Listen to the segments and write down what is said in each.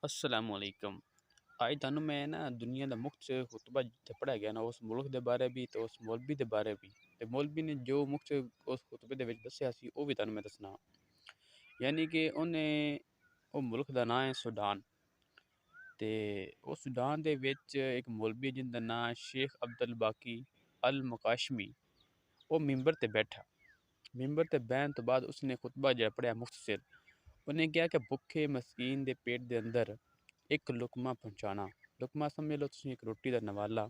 السلام علیکم۔ آج تانوں میں نا دنیا دا مخت سے خطبہ جتے پڑھا گیا نا اس ملک دے بارے بھی تو اس مولوی دے بارے بھی تے مولوی نے جو مخت سے اس خطبے دے وچ دسیا سی وہ بھی تانوں میں دسنا یعنی کہ انہیں او ملک دا نام ہے سوڈان تے او سوڈان دے وچ ایک مولوی جن دا نام شیخ عبد الباقی المقاشمی او ممبر تے بیٹھا ممبر تے بہن تو بعد اس نے خطبہ جہا پڑھیا مختصر انہیں کہا کہ بھوکے مسکین دے پیٹ دے اندر ایک لقمہ پہنچانا لقمہ سمجھ لو تسی ایک روٹی دا نوالا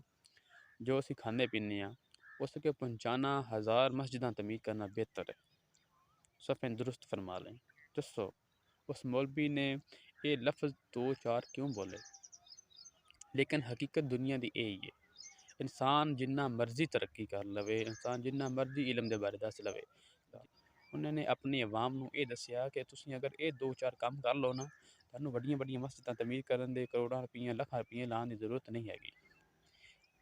جو اسی کھانے پینے ہیں اس کے پہنچانا 1000 مسجداں تعمیر کرنا بہتر ہے صفحہ درست فرما لیں دسو اس مولوی نے یہ لفظ دو چار کیوں بولے لیکن حقیقت دنیا دی یہی ہے انسان جنہ مرضی ترقی کر لوے انسان جنہ مرضی علم دے بارے دس لوے انہوں نے اپنی عوام نو یہ دسیا کہ تسی اگر یہ دو چار کام کر لو نا تانوں بڑیاں بڑیاں مسجداں تعمیر کرن دے کروڑاں روپیاں لاکھاں روپیاں لان دی ضرورت نہیں ہے گی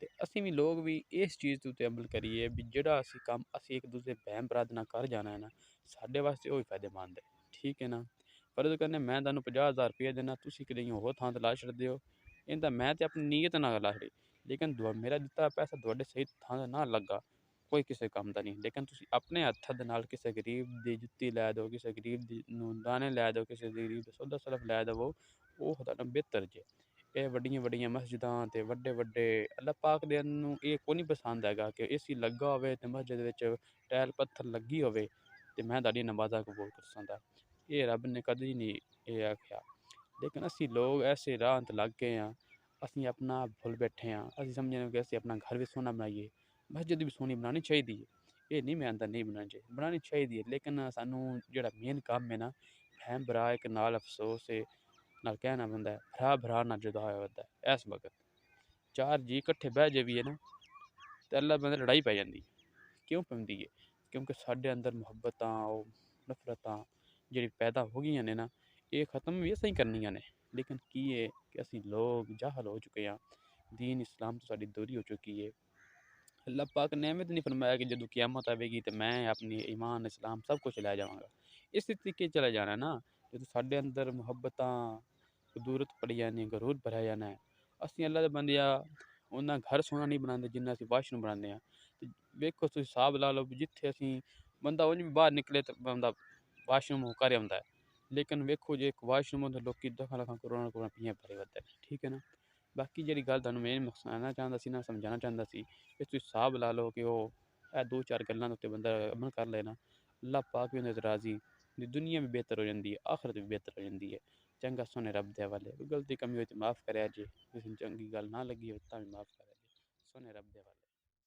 تے اسی بھی لوگ بھی اس چیز تے اتے عمل کریے بھی جڑا اسی کام اسی ایک دوسرے بہن براد نہ کر جانا ہے نا ساڈے واسطے وہی فائدہ مند ہے ٹھیک ہے نا فرض کرنے میں تانوں 50,000 روپیہ دینا تسی کدی ہور تھاں تے لا چھڑدے ہو ایندا میں تے اپنی نیت نہ لا چھڑی لیکن میرا دتا پیسہ تواڈے صحیح تھاں تے نہ لگا کوئی کسی کام دا نہیں لیکن تسی اپنے ہتھ دے نال کسی غریب دی جُتی لے دو کسی غریب دی نوں دانے لے دو کسی غریب دا سودا سلف لے دو وہ خدا بہتر جے اے وڈیاں وڈیاں مسجداں تے وڈے وڈے اللہ پاک دے نوں اے کوئی نہیں پسند ہے گا کہ اسی لگا ہوئے تے مسجد وچ ٹائل پتھر لگی ہوئے تے میں تہاڈی نمازاں قبول کرساں اے رب نے کدی نہیں اے آکھیا لیکن اسی لوگ ایسے راہ تے لگ گئے ہیں اسی اپنا بھول بیٹھے ہیں اسی سمجھنے کہ اسی اپنا گھر بھی سونا بنائیے مسجد بھی سونی بنانی چاہیے یہ نہیں میں آندا نہیں بنانی چاہیے لیکن سانوں جڑا مین کام ہے نا بہن برا ایک نال افسوس ہے نال کہنا بندا ہے بھرا نہ جدا ہویا ہوتا ہے اس وقت چار جی اکٹھے بہ جے بھی ہے نا تے اللہ بندے لڑائی پہ جاندی کیوں پیندی ہے کیونکہ ساڈے اندر محبتاں او نفرتاں جڑی پیدا ہو گئیاں نے نا یہ ختم بھی اسیں کرنیاں نے لیکن کی ہے کہ اسی لوگ جاہل ہو چکے ہیں دین اسلام تو ساڈی دوری ہو چکی ہے اللہ پاک نعمت نہیں فرمایا کہ جدوں قیامت آوے گی تے میں اپنی ایمان اسلام سب کچھ لے جاواں گا اسی طریقے چلے جانا ہے نا جدوں ساڈے اندر محبتاں قدورت پڑی جانی غرور بھریا جانا ہے اسی اللہ دے بندیا انہاں گھر سونا نہیں بناندے جنہ اسی واش روم بناندے ہیں تے ویکھو تسی حساب لا لو جتھے اسی بندہ اونج بھی باہر نکلے تے بندہ واش روم کر آوندا ہے لیکن ویکھو جے ایک واش روم دے لوکی لکھاں لکھاں کروڑاں کروڑاں روپیہ بھرے ہوندے ہیں ٹھیک ہے نا باقی جڑی گل تانوں میں مخصانا چاہندا سی نا سمجھانا چاہندا سی کہ تسی حساب لا لو کہ او اے دو چار گلاں تے بندہ عمل کر لینا اللہ پاک بھی اندر راضی دنیا بھی بہتر ہو جاندی ہے آخرت بھی بہتر ہو جاندی ہے چنگا سونے رب دے حوالے غلطی کمی ہوئی تے معاف کریا جے کسی چنگی گل نہ لگی ہو تاں بھی معاف کریا جے سونے رب دے حوالے